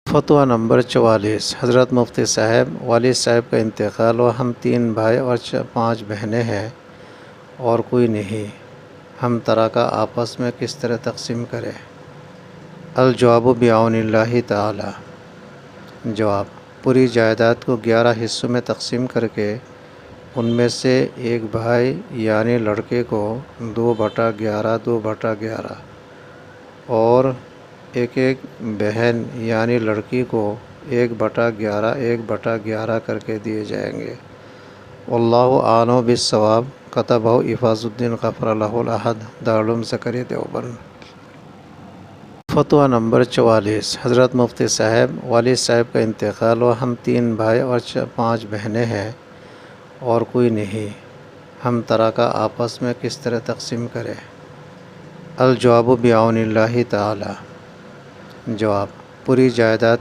فتویٰ نمبر 44 حضرت مفتی صاحب والد صاحب کا انتقال و ہم 3 بھائی اور 5 بہنیں ہیں اور کوئی نہیں، ہم ترکہ آپس میں کس طرح تقسیم کریں؟ الجواب بعون اللہ تعالی۔ جواب: پوری جائیداد کو 11 حصوں میں تقسیم کر کے ان میں سے ایک بھائی یعنی لڑکے کو 2/11 2/11 اور ایک بہن یعنی لڑکی کو 1/11 1/11 کر کے دیے جائیں گے۔ واللہ اعلم بالصواب۔ کتبہ احفاظ الدین غفر لہ الاحد، دارالعلوم زکریا دیوبند۔ فتویٰ نمبر 44 حضرت مفتی صاحب والد صاحب کا انتقال و ہم 3 بھائی اور 5 بہنیں ہیں اور کوئی نہیں، ہم ترکہ آپس میں کس طرح تقسیم کریں؟ الجواب بعون اللہ تعالی۔ جواب: پوری جائیداد